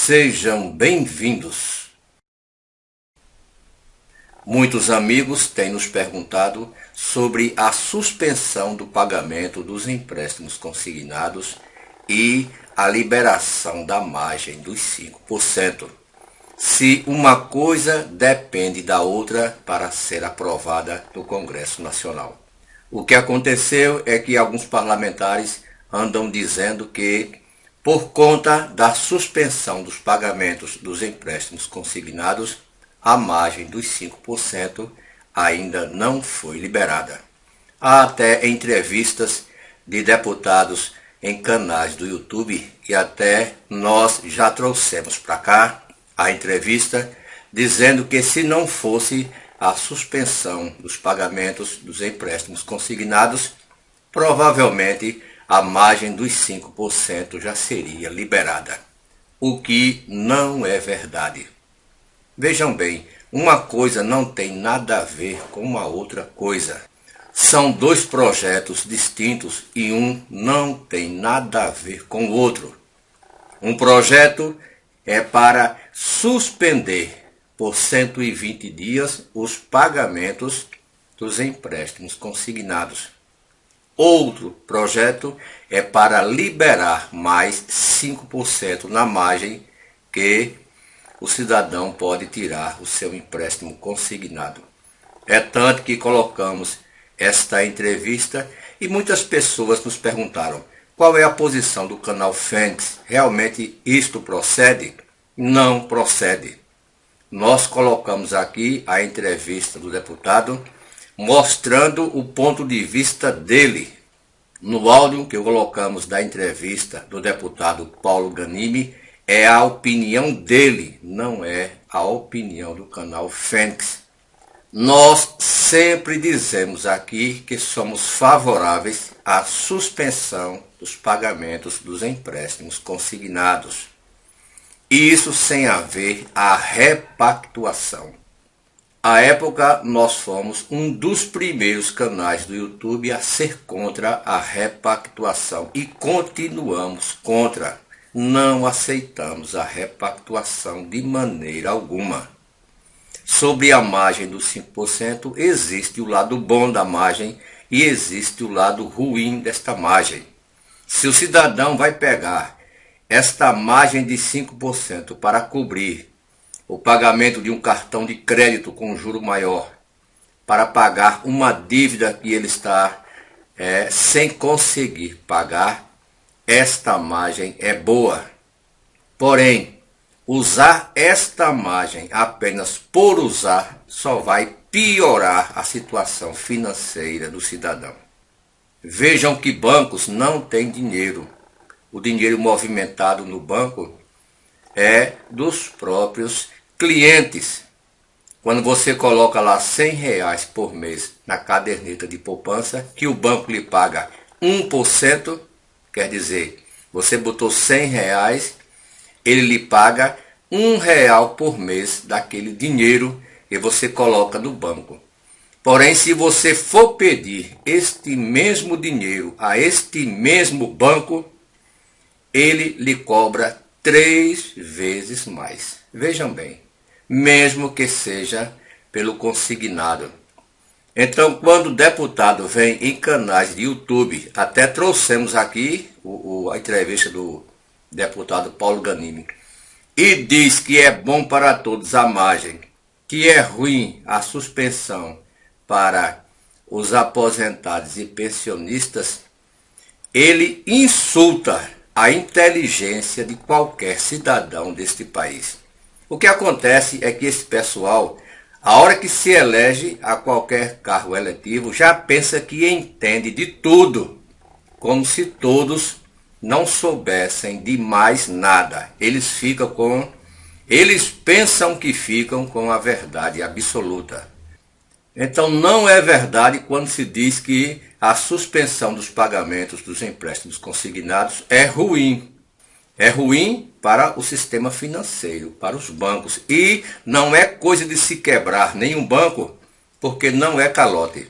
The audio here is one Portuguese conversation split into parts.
Sejam bem-vindos. Muitos amigos têm nos perguntado sobre a suspensão do pagamento dos empréstimos consignados e a liberação da margem dos 5%. Se uma coisa depende da outra para ser aprovada no Congresso Nacional. O que aconteceu é que alguns parlamentares andam dizendo que, por conta da suspensão dos pagamentos dos empréstimos consignados, a margem dos 5% ainda não foi liberada. Há até entrevistas de deputados em canais do YouTube e até nós já trouxemos para cá a entrevista dizendo que se não fosse a suspensão dos pagamentos dos empréstimos consignados, provavelmente a margem dos 5% já seria liberada, o que não é verdade. Vejam bem, uma coisa não tem nada a ver com a outra coisa. São dois projetos distintos e um não tem nada a ver com o outro. Um projeto é para suspender por 120 dias os pagamentos dos empréstimos consignados. Outro projeto é para liberar mais 5% na margem que o cidadão pode tirar o seu empréstimo consignado. É tanto que colocamos esta entrevista e muitas pessoas nos perguntaram: qual é a posição do canal Fênix? Realmente isto procede? Não procede. Nós colocamos aqui a entrevista do deputado mostrando o ponto de vista dele. No áudio que colocamos da entrevista do deputado Paulo Ganimi, é a opinião dele, não é a opinião do canal Fênix. Nós sempre dizemos aqui que somos favoráveis à suspensão dos pagamentos dos empréstimos consignados. Isso sem haver a repactuação. À época, nós fomos um dos primeiros canais do YouTube a ser contra a repactuação e continuamos contra. Não aceitamos a repactuação de maneira alguma. Sobre a margem dos 5%, existe o lado bom da margem e existe o lado ruim desta margem. Se o cidadão vai pegar esta margem de 5% para cobrir o pagamento de um cartão de crédito com juro maior, para pagar uma dívida que ele está sem conseguir pagar, esta margem é boa. Porém, usar esta margem apenas por usar só vai piorar a situação financeira do cidadão. Vejam que bancos não têm dinheiro. O dinheiro movimentado no banco é dos próprios clientes. Quando você coloca lá R$100 por mês na caderneta de poupança, que o banco lhe paga 1%, quer dizer, você botou R$100, ele lhe paga R$1 por mês daquele dinheiro que você coloca no banco. Porém, se você for pedir este mesmo dinheiro a este mesmo banco, ele lhe cobra 3 vezes mais. Vejam bem, mesmo que seja pelo consignado. Então, quando o deputado vem em canais de YouTube, até trouxemos aqui a entrevista do deputado Paulo Ganimi, e diz que é bom para todos a margem, que é ruim a suspensão para os aposentados e pensionistas, ele insulta a inteligência de qualquer cidadão deste país. O que acontece é que esse pessoal, a hora que se elege a qualquer cargo eletivo, já pensa que entende de tudo, como se todos não soubessem de mais nada. Eles pensam que ficam com a verdade absoluta. Então não é verdade quando se diz que a suspensão dos pagamentos dos empréstimos consignados é ruim. É ruim para o sistema financeiro, para os bancos. E não é coisa de se quebrar nenhum banco, porque não é calote.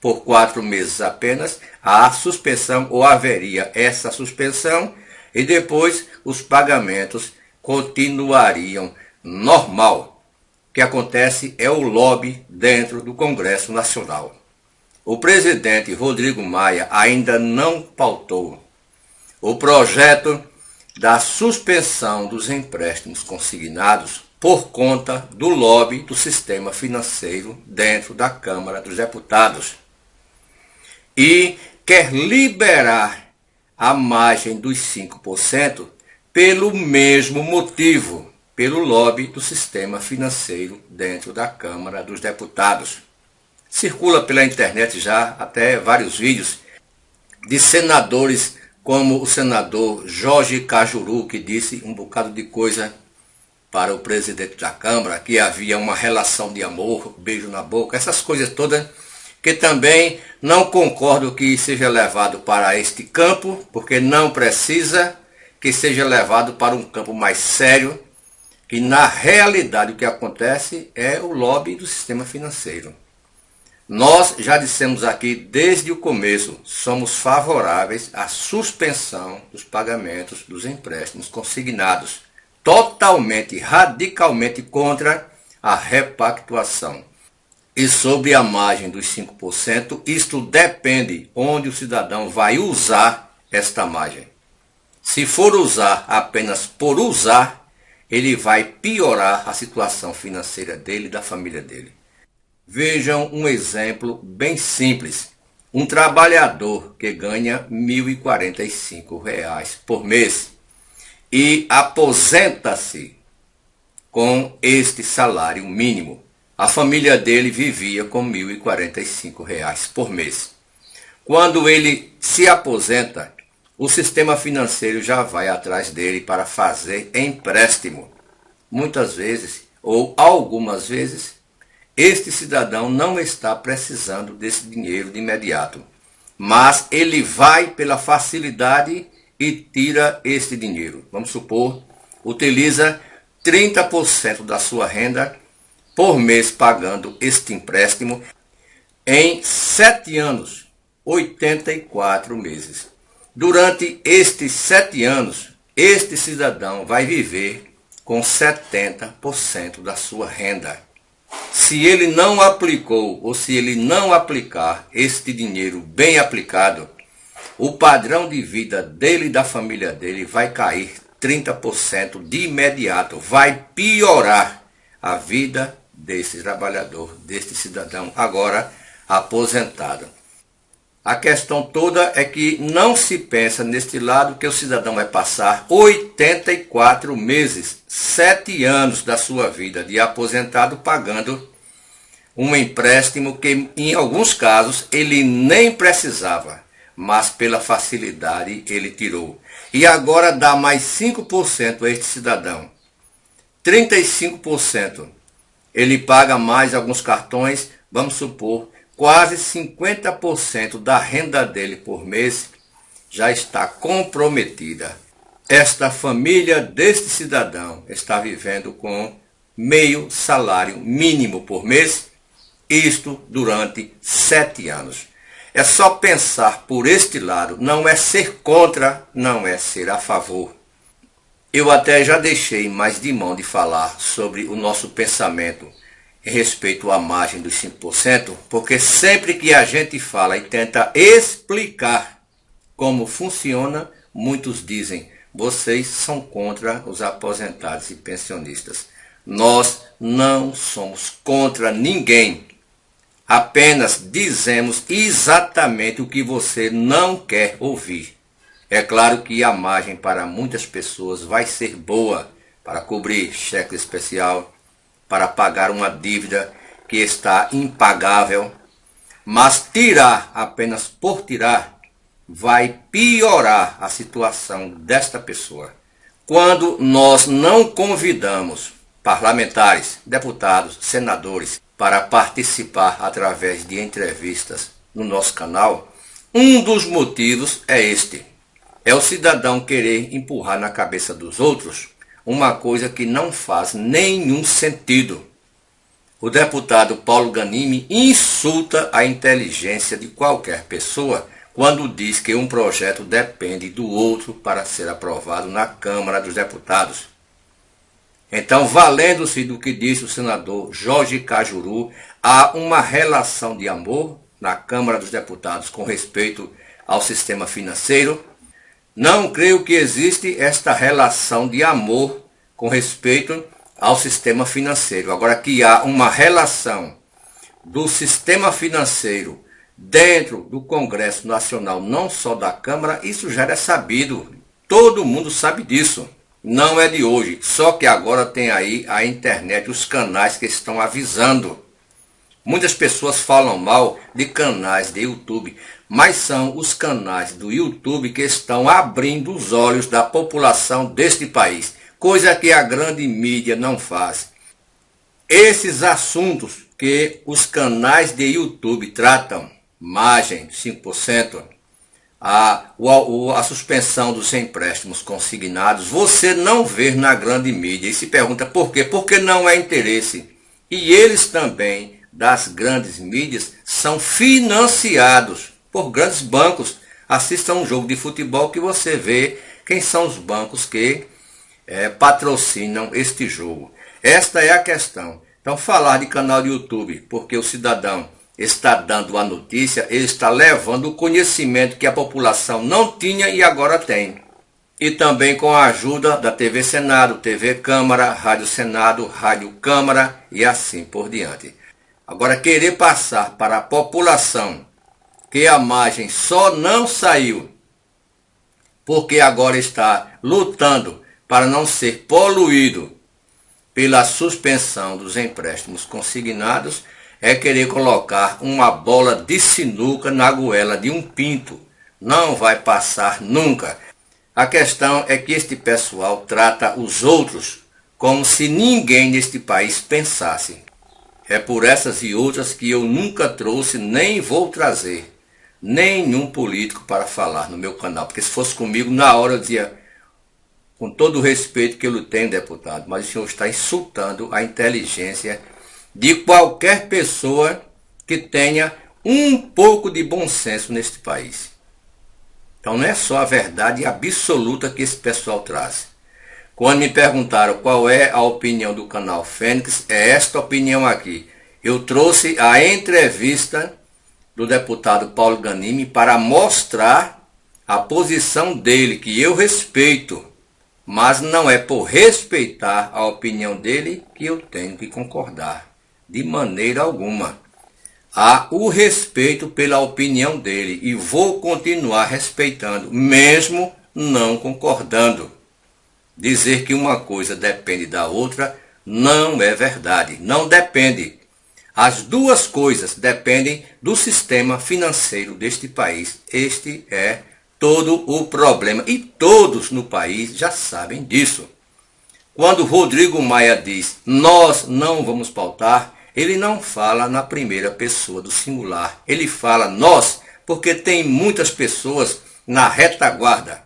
Por 4 meses apenas, há suspensão ou haveria essa suspensão e depois os pagamentos continuariam normal. O que acontece é o lobby dentro do Congresso Nacional. O presidente Rodrigo Maia ainda não pautou o projeto da suspensão dos empréstimos consignados por conta do lobby do sistema financeiro dentro da Câmara dos Deputados. E quer liberar a margem dos 5% pelo mesmo motivo, pelo lobby do sistema financeiro dentro da Câmara dos Deputados. Circula pela internet já até vários vídeos de senadores como o senador Jorge Cajuru, que disse um bocado de coisa para o presidente da Câmara, que havia uma relação de amor, beijo na boca, essas coisas todas, que também não concordo que seja levado para este campo, porque não precisa que seja levado para um campo mais sério, que na realidade o que acontece é o lobby do sistema financeiro. Nós já dissemos aqui desde o começo, somos favoráveis à suspensão dos pagamentos dos empréstimos consignados, totalmente, radicalmente contra a repactuação. E sobre a margem dos 5%, isto depende onde o cidadão vai usar esta margem. Se for usar apenas por usar, ele vai piorar a situação financeira dele e da família dele. Vejam um exemplo bem simples. Um trabalhador que ganha R$ 1.045 por mês e aposenta-se com este salário mínimo. A família dele vivia com R$ 1.045 por mês. Quando ele se aposenta, o sistema financeiro já vai atrás dele para fazer empréstimo. Muitas vezes, ou algumas vezes, este cidadão não está precisando desse dinheiro de imediato, mas ele vai pela facilidade e tira este dinheiro. Vamos supor, utiliza 30% da sua renda por mês pagando este empréstimo em 7 anos, 84 meses. Durante estes 7 anos, este cidadão vai viver com 70% da sua renda. Se ele não aplicou ou se ele não aplicar este dinheiro bem aplicado, o padrão de vida dele e da família dele vai cair 30% de imediato. Vai piorar a vida desse trabalhador, deste cidadão agora aposentado. A questão toda é que não se pensa neste lado que o cidadão vai passar 84 meses, 7 anos da sua vida de aposentado pagando um empréstimo que em alguns casos ele nem precisava, mas pela facilidade ele tirou. E agora dá mais 5% a este cidadão. 35% ele paga mais alguns cartões, vamos supor, quase 50% da renda dele por mês já está comprometida. Esta família deste cidadão está vivendo com meio salário mínimo por mês, isto durante 7 anos. É só pensar por este lado, não é ser contra, não é ser a favor. Eu até já deixei mais de mão de falar sobre o nosso pensamento em respeito à margem dos 5%, porque sempre que a gente fala e tenta explicar como funciona, muitos dizem, vocês são contra os aposentados e pensionistas. Nós não somos contra ninguém, apenas dizemos exatamente o que você não quer ouvir. É claro que a margem para muitas pessoas vai ser boa para cobrir cheque especial, para pagar uma dívida que está impagável, mas tirar apenas por tirar vai piorar a situação desta pessoa. Quando nós não convidamos parlamentares, deputados, senadores para participar através de entrevistas no nosso canal, um dos motivos é este. É o cidadão querer empurrar na cabeça dos outros uma coisa que não faz nenhum sentido. O deputado Paulo Ganimi insulta a inteligência de qualquer pessoa quando diz que um projeto depende do outro para ser aprovado na Câmara dos Deputados. Então, valendo-se do que disse o senador Jorge Cajuru, há uma relação de amor na Câmara dos Deputados com respeito ao sistema financeiro. Não creio que existe esta relação de amor com respeito ao sistema financeiro. Agora, que há uma relação do sistema financeiro dentro do Congresso Nacional, não só da Câmara, isso já era sabido. Todo mundo sabe disso. Não é de hoje, só que agora tem aí a internet, os canais que estão avisando. Muitas pessoas falam mal de canais de YouTube, mas são os canais do YouTube que estão abrindo os olhos da população deste país, coisa que a grande mídia não faz. Esses assuntos que os canais de YouTube tratam, margem de 5%, a suspensão dos empréstimos consignados, você não vê na grande mídia e se pergunta por quê? Porque não é interesse. E eles também, das grandes mídias, são financiados por grandes bancos. Assista um jogo de futebol que você vê quem são os bancos que patrocinam este jogo. Esta é a questão. Então, falar de canal de YouTube, porque o cidadão está dando a notícia, ele está levando o conhecimento que a população não tinha e agora tem. E também com a ajuda da TV Senado, TV Câmara, Rádio Senado, Rádio Câmara e assim por diante. Agora, querer passar para a população que a margem só não saiu porque agora está lutando para não ser poluído pela suspensão dos empréstimos consignados, é querer colocar uma bola de sinuca na goela de um pinto. Não vai passar nunca. A questão é que este pessoal trata os outros como se ninguém neste país pensasse. É por essas e outras que eu nunca trouxe, nem vou trazer, nenhum político para falar no meu canal. Porque se fosse comigo, na hora eu dizia, com todo o respeito que eu lhe tenho, deputado, mas o senhor está insultando a inteligência de qualquer pessoa que tenha um pouco de bom senso neste país. Então não é só a verdade absoluta que esse pessoal traz. Quando me perguntaram qual é a opinião do canal Fênix, é esta opinião aqui. Eu trouxe a entrevista do deputado Paulo Ganimi para mostrar a posição dele, que eu respeito, mas não é por respeitar a opinião dele que eu tenho que concordar. De maneira alguma. Há o respeito pela opinião dele e vou continuar respeitando, mesmo não concordando. Dizer que uma coisa depende da outra não é verdade, não depende. As duas coisas dependem do sistema financeiro deste país. Este é todo o problema e todos no país já sabem disso. Quando Rodrigo Maia diz, nós não vamos pautar, ele não fala na primeira pessoa do singular. Ele fala nós, porque tem muitas pessoas na retaguarda.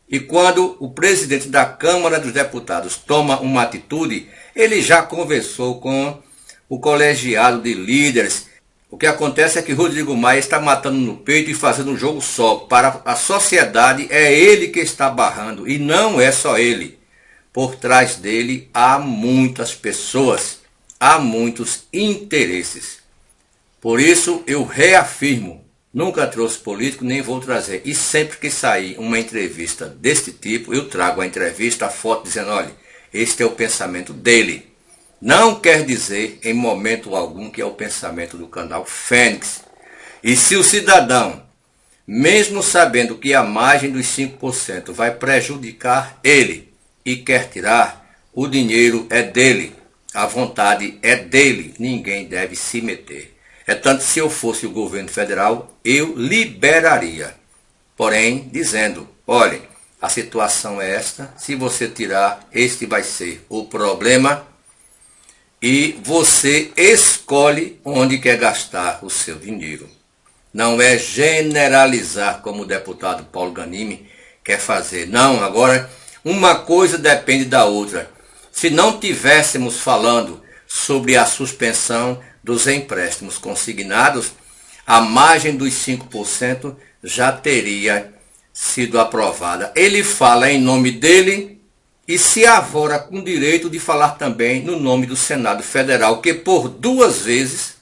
E quando o presidente da Câmara dos Deputados toma uma atitude, ele já conversou com o colegiado de líderes. O que acontece é que Rodrigo Maia está matando no peito e fazendo um jogo só. Para a sociedade é ele que está barrando e não é só ele. Por trás dele há muitas pessoas. Há muitos interesses. Por isso eu reafirmo, nunca trouxe político, nem vou trazer. E sempre que sair uma entrevista deste tipo, eu trago a entrevista, a foto dizendo, olha, este é o pensamento dele. Não quer dizer em momento algum que é o pensamento do canal Fênix. E se o cidadão, mesmo sabendo que a margem dos 5% vai prejudicar ele e quer tirar, o dinheiro é dele. A vontade é dele, ninguém deve se meter. É tanto se eu fosse o governo federal, eu liberaria. Porém, dizendo, olhem, a situação é esta, se você tirar, este vai ser o problema e você escolhe onde quer gastar o seu dinheiro. Não é generalizar como o deputado Paulo Ganimi quer fazer. Não, agora uma coisa depende da outra. Se não tivéssemos falando sobre a suspensão dos empréstimos consignados, a margem dos 5% já teria sido aprovada. Ele fala em nome dele e se arvora com direito de falar também no nome do Senado Federal, que por 2 vezes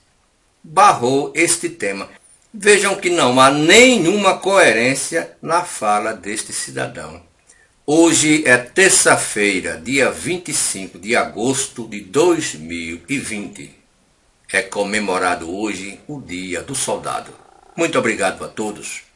barrou este tema. Vejam que não há nenhuma coerência na fala deste cidadão. Hoje é terça-feira, dia 25 de agosto de 2020. É comemorado hoje o Dia do Soldado. Muito obrigado a todos.